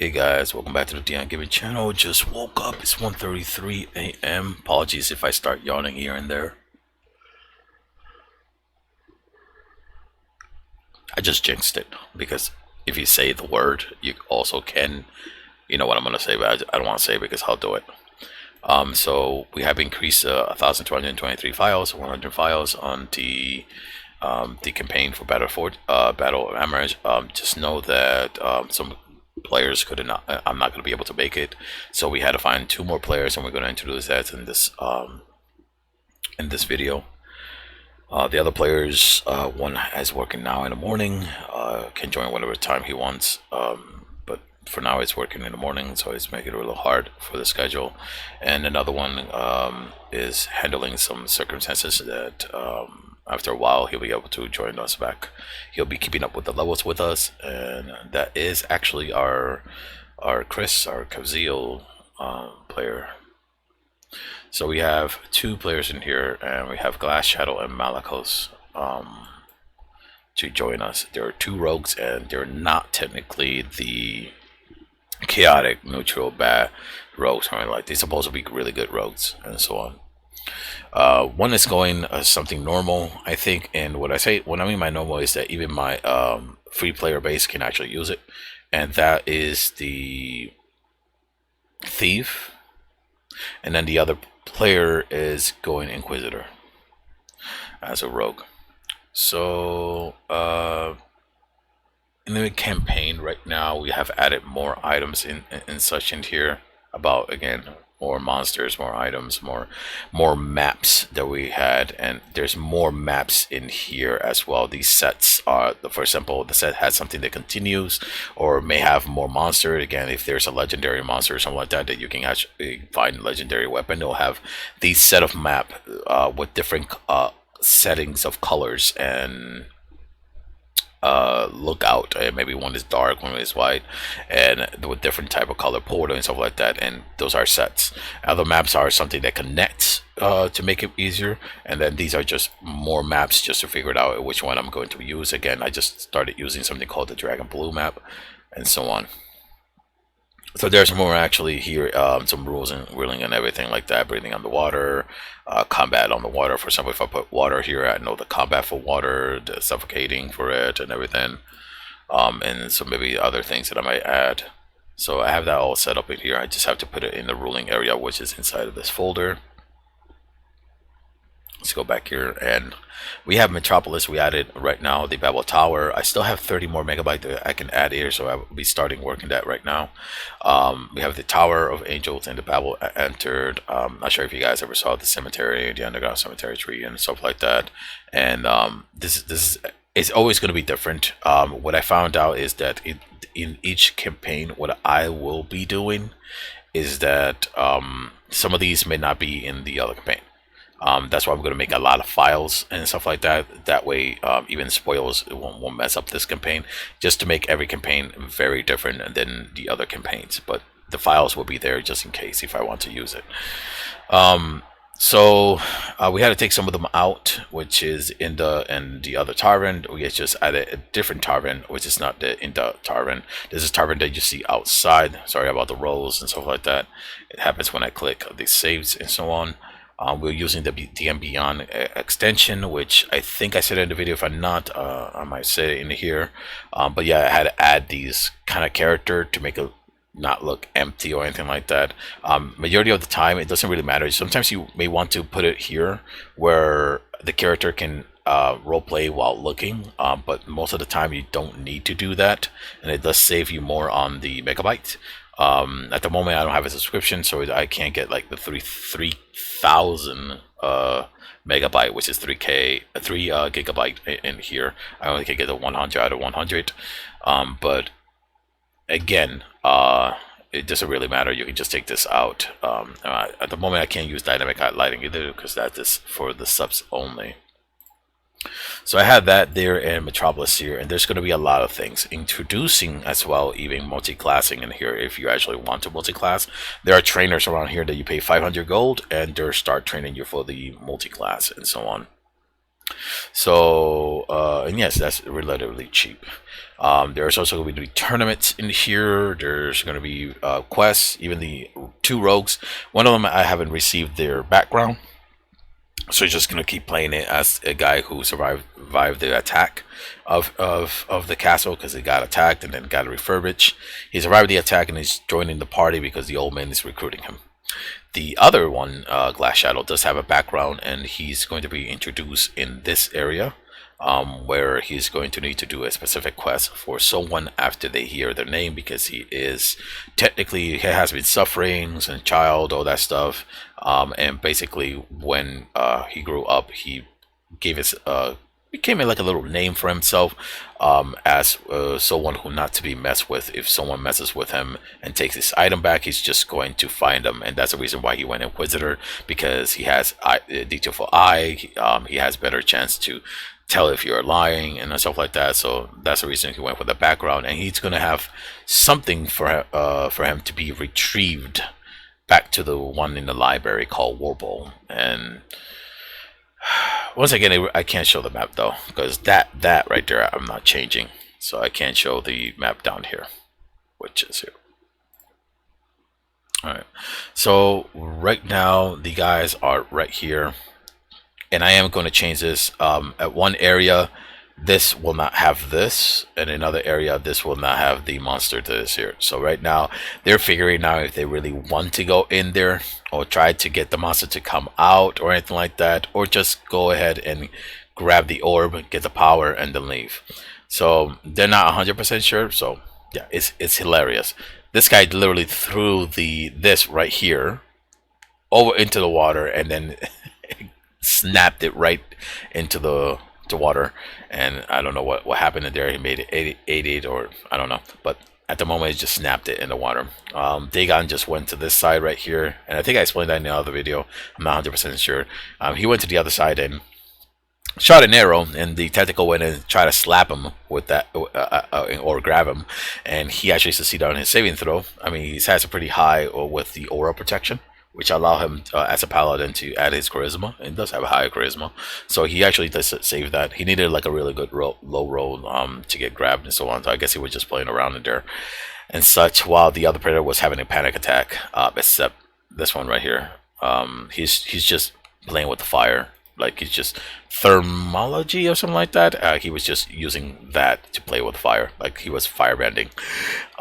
Hey guys, welcome back to the DND channel. Just woke up. It's 1:33 a.m. Apologies if I start yawning here and there. I just jinxed it because if you say the word, you also can. You know what I'm gonna say, but I don't want to say it because I'll do it. So we have increased 1,223 files, 100 files on the campaign for Battle of Amarant. Just know that some players could not. I'm not going to be able to make it, so we had to find two more players, and we're going to introduce that in this video. The other players, one is working now in the morning, can join whatever time he wants. But for now, it's working in the morning, so it's making it a little hard for the schedule. And another one is handling some circumstances that after a while he'll be able to join us back. He'll be keeping up with the levels with us, and that is actually our Chris, our Kavziel player. So we have two players in here, and we have Glass Shadow and Malakos to join us. There are two rogues, and they're not technically the chaotic, neutral, bad rogues. I mean, like, they're supposed to be really good rogues, and so on. One is going something normal, I think, and when I mean by normal is that even my free player base can actually use it, and that is the Thief, and then the other player is going Inquisitor as a rogue. So in the campaign right now, we have added more items in such in here about, again, more monsters, more items, more maps that we had, and there's more maps in here as well. These sets are, for example, the set has something that continues or may have more monster. Again, if there's a legendary monster or something like that you can actually find legendary weapon, they'll have these set of map with different settings of colors and lookout. Maybe one is dark, one is white, and with different type of color portal and stuff like that, and those are sets. Other maps are something that connects to make it easier, and then these are just more maps just to figure it out which one I'm going to use. Again, I just started using something called the Dragon Blue map, and so on. So there's more actually here, some rules and ruling and everything like that. Breathing underwater, combat on the water. For example, if I put water here, I know the combat for water, the suffocating for it, and everything. And so maybe other things that I might add. So I have that all set up in here. I just have to put it in the ruling area, which is inside of this folder. Let's go back here, and we have Metropolis. We added right now the Babel Tower. I still have 30 more megabytes that I can add here, so I will be starting working that right now. We have the Tower of Angels and the Babel entered. Not sure if you guys ever saw the cemetery, the underground cemetery tree and stuff like that. And this is it's always going to be different. What I found out is that in each campaign, what I will be doing is that some of these may not be in the other campaign. That's why I'm going to make a lot of files and stuff like that. That way, even spoilers won't mess up this campaign, just to make every campaign very different than the other campaigns. But the files will be there just in case if I want to use it. So we had to take some of them out, which is in the other tavern. We just added a different tavern, which is not in the tavern. This is tavern that you see outside. Sorry about the rolls and stuff like that. It happens when I click the saves and so on. We're using the DM Beyond extension, which I think I said in the video. If I'm not, I might say it in here. But yeah, I had to add these kind of character to make it not look empty or anything like that. Majority of the time, it doesn't really matter. Sometimes you may want to put it here where the character can role play while looking, but most of the time you don't need to do that, and it does save you more on the megabyte. At the moment I don't have a subscription, so I can't get like the 3,000 megabyte, which is 3 gigabyte in here. I only can get the 100 out of 100. But again, it doesn't really matter. You can just take this out. At the moment I can't use dynamic lighting either because that is for the subs only. So I have that there in Metropolis here, and there's going to be a lot of things introducing as well, even multi-classing in here. If you actually want to multi-class, there are trainers around here that you pay 500 gold, and they start training you for the multi-class and so on. So, and yes, that's relatively cheap. There's also going to be tournaments in here. There's going to be quests, even the two rogues. One of them I haven't received their background, so he's just going to keep playing it as a guy who survived the attack of the castle because he got attacked and then got refurbished. He survived the attack and he's joining the party because the old man is recruiting him. The other one, Glass Shadow, does have a background, and he's going to be introduced in this area, where he's going to need to do a specific quest for someone after they hear their name, because he is technically, he has been suffering since child, all that stuff, and basically when he grew up, he gave his became like a little name for himself, as someone who not to be messed with. If someone messes with him and takes his item back, he's just going to find them, and that's the reason why he went Inquisitor, because he has detail for eye. He has better chance to tell if you're lying and stuff like that. So that's the reason he went with the background, and he's gonna have something for him to be retrieved back to the one in the library called Warble. And once again, I can't show the map though, because that right there I'm not changing, so I can't show the map down here, which is here. All right, so right now the guys are right here, and I am going to change this. At one area, this will not have this, and another area, this will not have the monster that is here. So right now they're figuring out if they really want to go in there or try to get the monster to come out or anything like that, or just go ahead and grab the orb, get the power, and then leave. So they're not 100% sure. So yeah, it's hilarious. This guy literally threw this right here over into the water and then snapped it right into the water, and I don't know what happened in there. He made it 88, or I don't know, but at the moment he just snapped it in the water. Dagon just went to this side right here, and I think I explained that in the other video. I'm not 100% sure. He went to the other side and shot an arrow, and the tentacle went in and tried to slap him with that, or grab him, and he actually succeeded on his saving throw. I mean, he has a pretty high with the aura protection, which allow him as a paladin to add his charisma, and does have a higher charisma, so he actually does save that. He needed like a really good low roll to get grabbed and so on, so I guess he was just playing around in there and such, while the other predator was having a panic attack, except this one right here. He's just playing with the fire, like he's just thermology or something like that. He was just using that to play with fire, like he was firebending.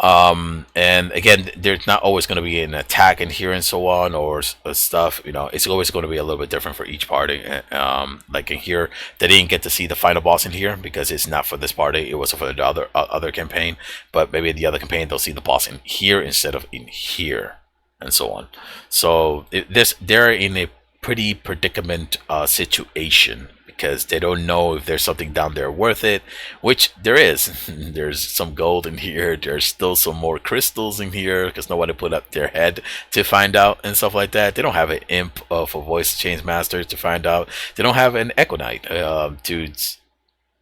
And again, there's not always going to be an attack in here and so on, or stuff, you know. It's always going to be a little bit different for each party. Like in here, they didn't get to see the final boss in here because it's not for this party, it was for the other campaign, but maybe the other campaign they'll see the boss in here instead of in here, and so on. So they're in a pretty predicament situation, because they don't know if there's something down there worth it, which there is. There's some gold in here, there's still some more crystals in here, because nobody put up their head to find out and stuff like that. They don't have an imp for voice change masters to find out. They don't have an Echo Knight to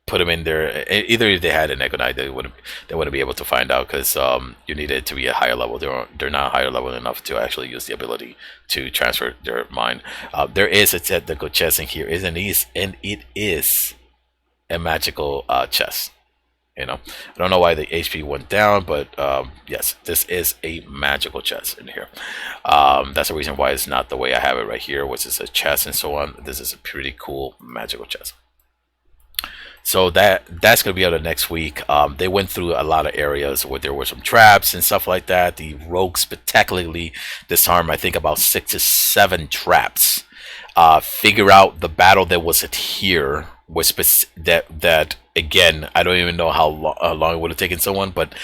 put them in there. Either if they had an Echo Knight, they wouldn't be able to find out, because you need it to be a higher level. They're not higher level enough to actually use the ability to transfer their mind. There is a technical chest in here, and it is a magical chest. You know, I don't know why the HP went down, but yes, this is a magical chest in here. That's the reason why it's not the way I have it right here, which is a chest and so on. This is a pretty cool magical chest. So that's gonna be out of next week. They went through a lot of areas where there were some traps and stuff like that. The rogue spectacularly disarmed, I think, about 6 to 7 traps. Figure out the battle that was at here was that again, I don't even know how long it would have taken someone, but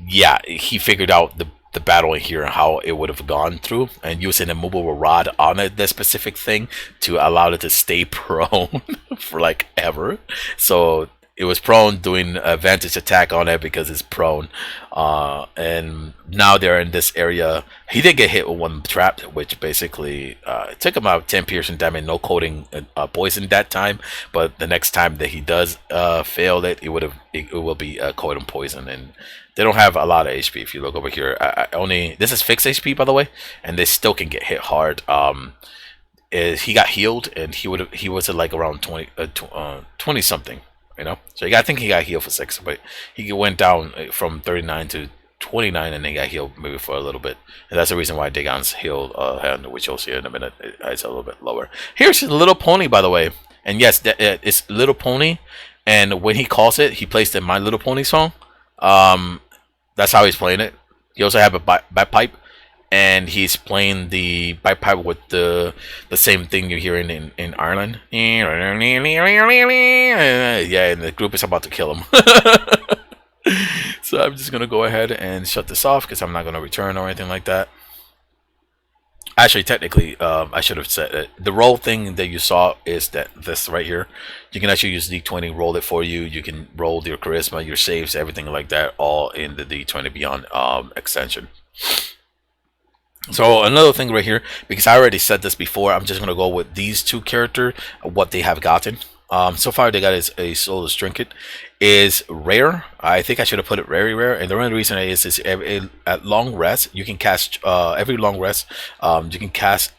yeah, he figured out the battle in here and how it would have gone through, and using a movable rod on it, that specific thing, to allow it to stay prone for like ever. So it was prone, doing advantage attack on it because it's prone. And now they're in this area. He did get hit with one trap, which basically it took him out 10 piercing damage, no coating poison that time. But the next time that he does fail it, it will be coating poison. And they don't have a lot of HP. If you look over here, this is fixed HP, by the way, and they still can get hit hard. is he got healed, and he was at like around 20 something, you know. So I think he got healed for 6, but he went down from 39 to 29, and then got healed maybe for a little bit, and that's the reason why Dagon's healed hand, which you'll see in a minute. It's a little bit lower. Here's Little Pony, by the way, and yes, it's Little Pony, and when he calls it, he plays the My Little Pony song. That's how he's playing it. He also have a bagpipe, and he's playing the bagpipe with the same thing you're hearing in Ireland. Yeah, and the group is about to kill him. So I'm just gonna go ahead and shut this off because I'm not gonna return or anything like that. Actually, technically, I should have said it. The roll thing that you saw is that this right here. You can actually use D20, roll it for you. You can roll your charisma, your saves, everything like that, all in the D20 Beyond extension. So another thing right here, because I already said this before, I'm just gonna go with these two characters, what they have gotten. So far they got is a Soulless Trinket, is rare. I think I should have put it very rare, and the only reason is at long rest you can cast every long rest you can cast.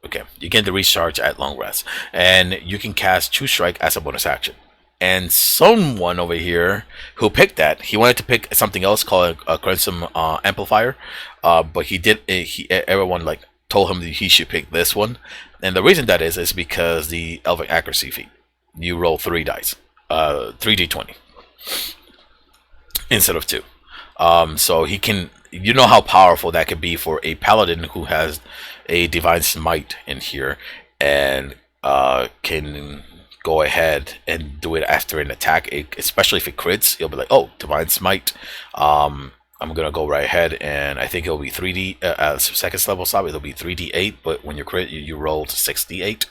Okay, you get the recharge at long rest, and you can cast True Strike as a bonus action. And someone over here who picked that, he wanted to pick something else called a Crimson Amplifier, but everyone like told him that he should pick this one, and the reason that is because the Elven Accuracy feat. You roll 3 dice, 3d20 instead of 2. So he can, you know how powerful that could be for a paladin who has a Divine Smite in here, and can go ahead and do it after an attack, especially if it crits. You'll be like, oh, Divine Smite. I'm gonna go right ahead, and I think it'll be 3D second level stop. It'll be 3d8, but when you crit, you roll to 6d8,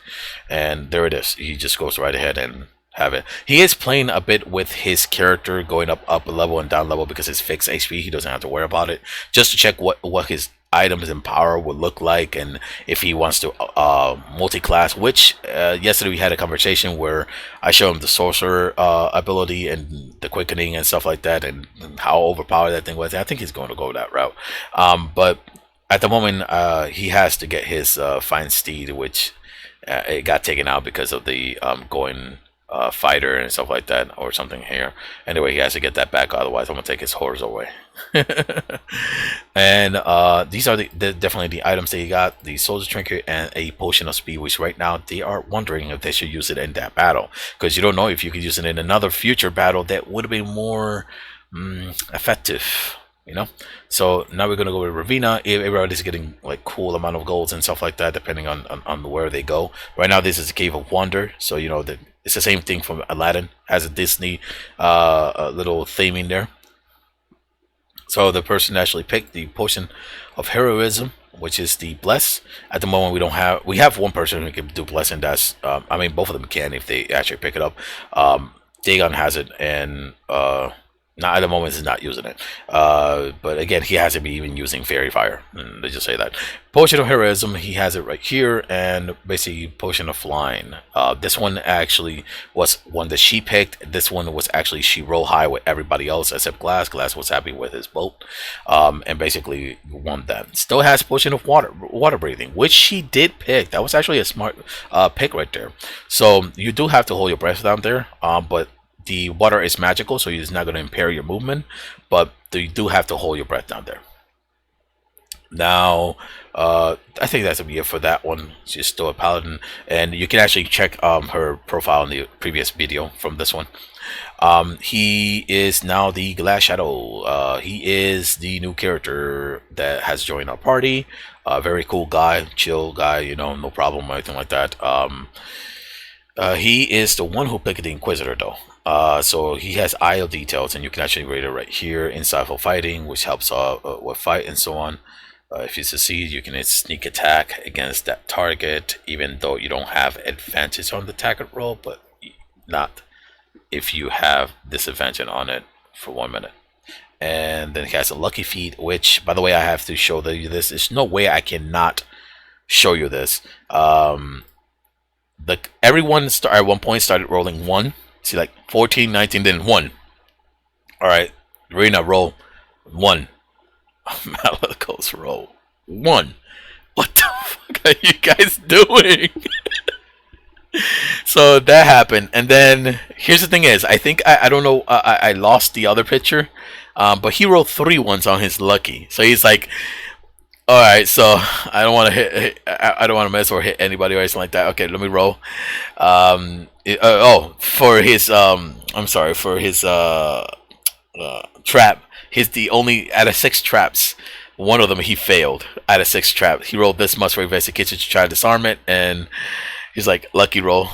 and there it is. He just goes right ahead and have it. He is playing a bit with his character, going up a level and down level because it's fixed HP. He doesn't have to worry about it. Just to check what his items and power would look like, and if he wants to multi-class, which yesterday we had a conversation where I showed him the sorcerer ability and the quickening and stuff like that, and how overpowered that thing was. I think he's going to go that route, but at the moment he has to get his fine steed, which it got taken out because of the going fighter and stuff like that, or something here. Anyway, he has to get that back, otherwise I'm gonna take his horse away. And these are definitely the items that he got: the Soldier's Trinket and a Potion of Speed, which right now they are wondering if they should use it in that battle, because you don't know if you could use it in another future battle that would have been more effective, you know. So now we're gonna go with Ravina. Everybody's getting like cool amount of golds and stuff like that, depending on where they go. Right now this is the Cave of Wonder, so you know that it's the same thing from Aladdin. Has a Disney little theme in there. So the person actually picked the Potion of Heroism, which is the Bless. At the moment we have one person who can do Bless, and that's I mean, both of them can if they actually pick it up. Dagon has it, and not at the moment is not using it, but again, he hasn't been even using Fairy Fire. Let's just say that. Potion of Heroism, he has it right here, and basically Potion of Flying. This one actually was one that she picked. This one was actually she rolled high with everybody else except Glass. Glass was happy with his boat, and basically won that. Still has Potion of Water Breathing, which she did pick. That was actually a smart pick right there. So you do have to hold your breath down there, but the water is magical, so it's not going to impair your movement, but you do have to hold your breath down there. Now, I think that's gonna be it for that one. She's still a paladin, and you can actually check her profile in the previous video from this one. He is now the Glass Shadow. He is the new character that has joined our party. Very cool guy, chill guy, you know, no problem or anything like that. He is the one who picked the Inquisitor though. So he has Eye of Details, and you can actually rate it right here. Insightful Fighting, which helps with fight and so on. If you succeed, you can sneak attack against that target, even though you don't have advantage on the target roll, but not if you have disadvantage on it for 1 minute. And then he has a Lucky Feat, which, by the way, I have to show you this. There's no way I cannot show you this. Everyone at one point started rolling 1. See, like 14, 19, then 1. Alright, Rena, roll 1. Malakos, roll 1. What the fuck? fuck are you guys doing? So that happened, and then here's the thing: is I don't know, I lost the other picture, but he rolled 3 ones on his lucky. So he's like, all right, so I don't want to I don't want to mess or hit anybody or anything like that. Okay, let me roll. For his I'm sorry, for his trap. He's the only out of 6 traps. One of them he failed out of 6 traps. He rolled this much for investigation to try to disarm it, and he's like, lucky roll.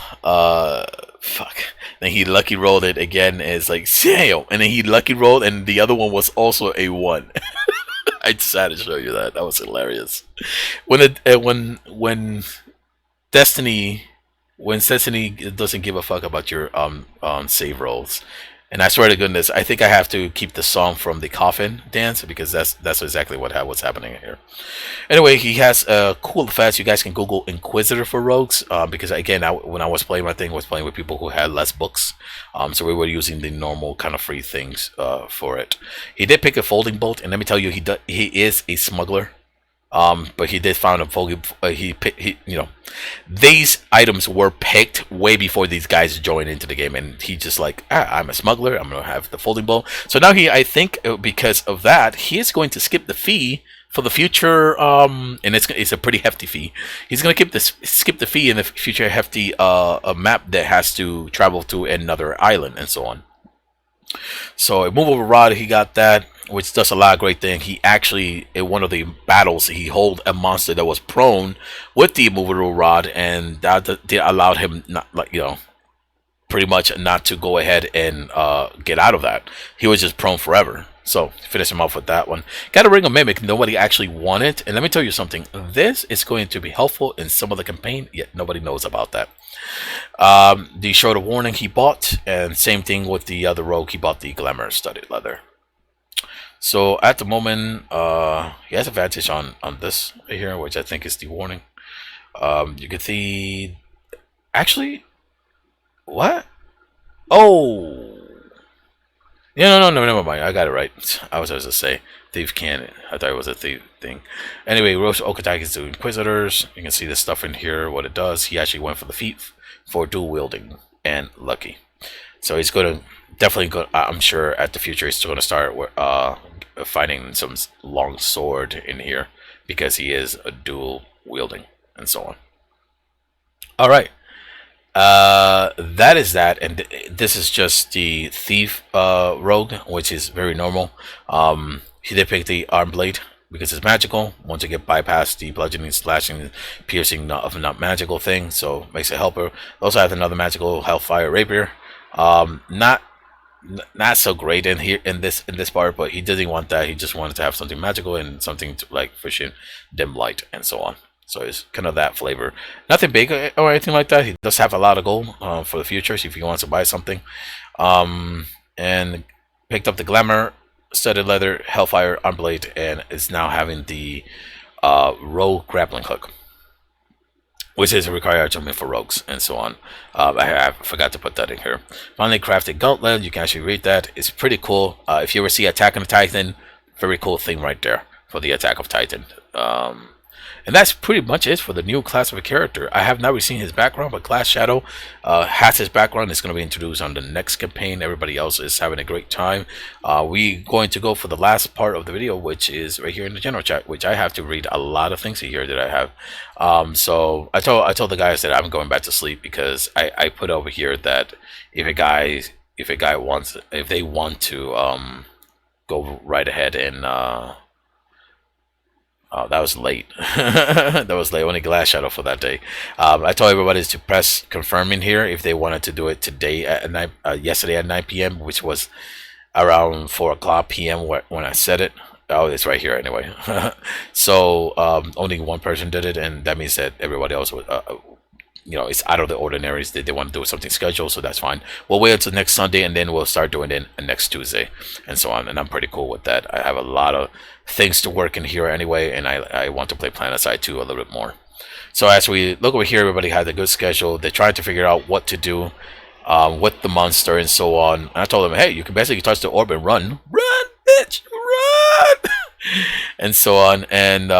Fuck. Then he lucky rolled it again. And it's like, damn. And then he lucky rolled, and the other one was also a 1. I just had to show you that. That was hilarious. When Destiny when Destiny doesn't give a fuck about your save rolls. And I swear to goodness, I think I have to keep the song from the coffin dance because that's exactly what's happening here. Anyway, he has cool effects. You guys can Google Inquisitor for rogues because again, when I was playing my thing, I was playing with people who had less books, so we were using the normal kind of free things for it. He did pick a folding bolt, and let me tell you, he is a smuggler. But he did find a folding. These items were picked way before these guys joined into the game, and he just like, I'm a smuggler. I'm gonna have the folding bowl. So now I think because of that, he is going to skip the fee for the future. And it's a pretty hefty fee. He's gonna skip the fee in the future hefty a map that has to travel to another island and so on. So a movable rod, he got that, which does a lot of great things. He actually, in one of the battles, he hold a monster that was prone with the immovable rod, and that allowed him not, pretty much not to go ahead and get out of that. He was just prone forever. So finish him off with that one. Got a ring of mimic. Nobody actually wanted, and let me tell you something. This is going to be helpful in some of the campaign, yet nobody knows about that. The short of warning he bought, and same thing with the other rogue. He bought the glamour studded leather. So at the moment, he has advantage on this right here, which I think is the warning. You can see, actually, what? Oh, yeah, no, never mind. I got it right. I was supposed to say thief cannon. I thought it was a thief thing. Anyway, Roche Okatak is the Inquisitors. You can see the stuff in here, what it does. He actually went for the feat for dual wielding and lucky. So he's going to definitely go. I'm sure at the future he's going to start finding some long sword in here because he is a dual wielding and so on. All right. That is that, and this is just the thief rogue, which is very normal. He did pick the arm blade because it's magical. Once you get bypass the bludgeoning, slashing, piercing of a not magical thing, so makes it helper. Also have another magical hellfire rapier. Not so great in here in this part, but he didn't want that. He just wanted to have something magical and something to like fishing, dim light, and so on. So it's kind of that flavor. Nothing big or anything like that. He does have a lot of gold for the future, so if he wants to buy something. And picked up the glamour, studded leather, hellfire arm blade, and is now having the rogue grappling hook, which is a required achievement for rogues and so on. I forgot to put that in here. Finally, crafted gauntlet. You can actually read that. It's pretty cool. If you ever see Attack on the Titan, very cool thing right there for the Attack of Titan. And that's pretty much it for the new class of a character. I have not really seen his background, but Class Shadow has his background. It's going to be introduced on the next campaign. Everybody else is having a great time. We're going to go for the last part of the video, which is right here in the general chat, which I have to read a lot of things here that I have. So I told the guys that I'm going back to sleep because I put over here that if they want to go right ahead and oh, that was late. That was late. Only Glass Shadow for that day. I told everybody to press confirm in here if they wanted to do it today at 9, yesterday at 9 p.m., which was around 4 o'clock p.m. when I said it. Oh, it's right here anyway. So only one person did it, and that means that everybody else was, it's out of the ordinaries. They want to do something scheduled, so that's fine. We'll wait until next Sunday, and then we'll start doing it next Tuesday, and so on. And I'm pretty cool with that. I have a lot of things to work in here anyway, and I want to play PlanetSide 2 a little bit more. So as we look over here, everybody has a good schedule. They're trying to figure out what to do with the monster and so on. And I told them, hey, you can basically touch the orb and run, bitch, run, and so on. And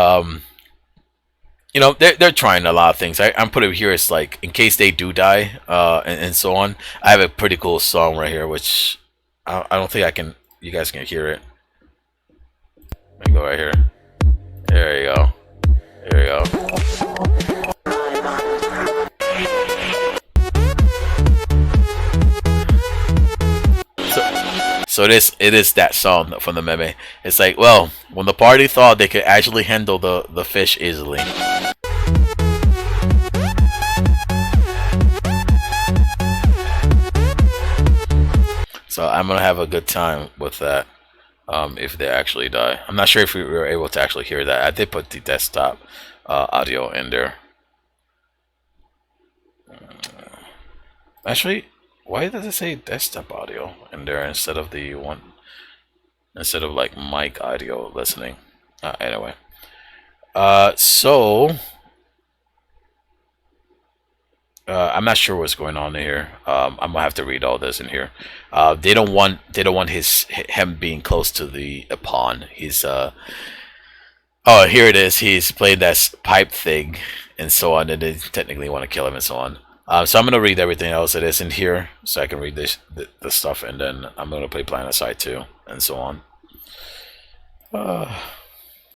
you know, they're trying a lot of things. I'm putting here is like in case they do die, and so on. I have a pretty cool song right here, which I don't think I can. You guys can hear it. Let me go right here. There you go. There you go. So this it is that song from the meme. It's like, well, when the party thought they could actually handle the fish easily. So I'm gonna have a good time with that. If they actually die, I'm not sure if we were able to actually hear that. I did put the desktop audio in there. Actually, why does it say desktop audio in there instead of the one instead of like mic audio listening? Anyway, so I'm not sure what's going on here. I'm gonna have to read all this in here. They don't want him being close to the pawn. He's oh, here it is. He's played that pipe thing and so on, and they technically want to kill him and so on. So I'm gonna read everything else that is in here, so I can read the stuff, and then I'm gonna play Planet Side 2 and so on.